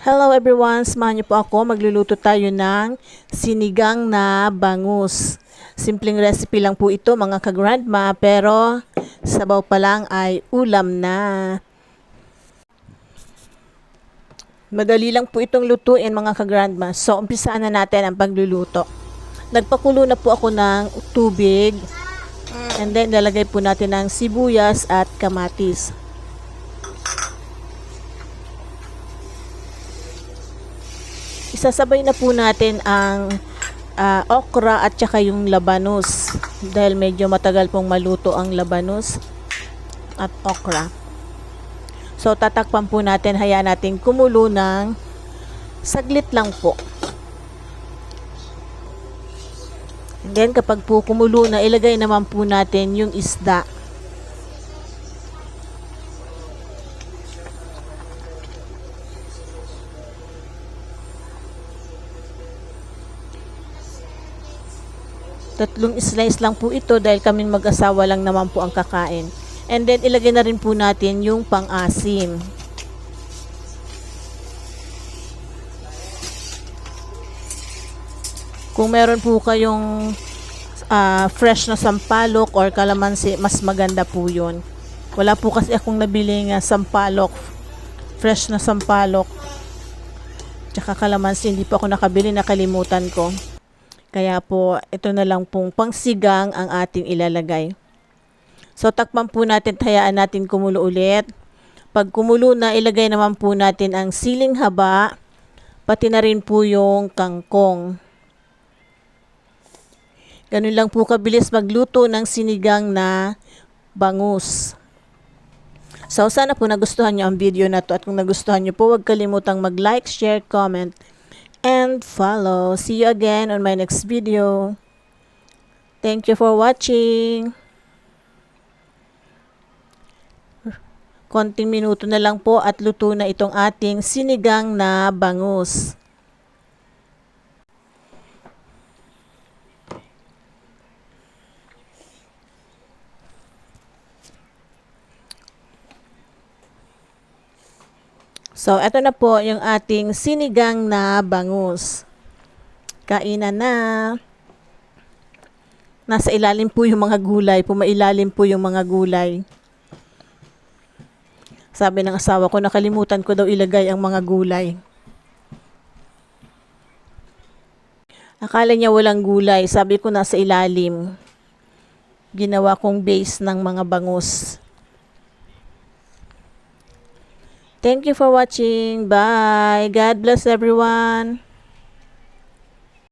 Hello everyone, samahan niyo po ako. Magluluto tayo ng sinigang na bangus. Simpleng recipe lang po ito mga ka-grandma, pero sabaw pa lang ay ulam na. Madali lang po itong lutuin mga ka-grandma. So umpisaan na natin ang pagluluto. Nagpakulo na po ako ng tubig. And then lalagay po natin ng sibuyas at kamatis. Isasabay na po natin ang okra at saka yung labanos dahil medyo matagal pong maluto ang labanos at okra. So tatakpan po natin, hayaan natin kumulo ng saglit lang po. And then kapag po kumulo na, ilagay naman po natin yung isda. Tatlong slice lang po ito dahil kaming mag-asawa lang naman po ang kakain. And then ilagay na rin po natin yung pang-asim. Kung meron po kayong fresh na sampalok or kalamansi, mas maganda po yun. Wala po kasi akong nabiling sampalok, fresh na sampalok. Tsaka kalamansi, hindi po ako nakabili, nakalimutan ko. Kaya po, ito na lang pong pangsigang ang ating ilalagay. So, takpan po natin, hayaan natin kumulo ulit. Pag kumulo na, ilagay naman po natin ang siling haba, pati na rin po yung kangkong. Ganun lang po kabilis magluto ng sinigang na bangus. So, sana po nagustuhan nyo ang video na to. At kung nagustuhan nyo po, huwag kalimutang mag-like, share, comment, and follow. See you again on my next video. Thank you for watching. Konting minuto na lang po at luto na itong ating sinigang na bangus. So, eto na po yung ating sinigang na bangus. Kainan na. Nasa ilalim po yung mga gulay. Pumailalim po yung mga gulay. Sabi ng asawa ko, nakalimutan ko daw ilagay ang mga gulay. Akala niya walang gulay. Sabi ko nasa ilalim. Ginawa kong base ng mga bangus. Thank you for watching. Bye. God bless everyone.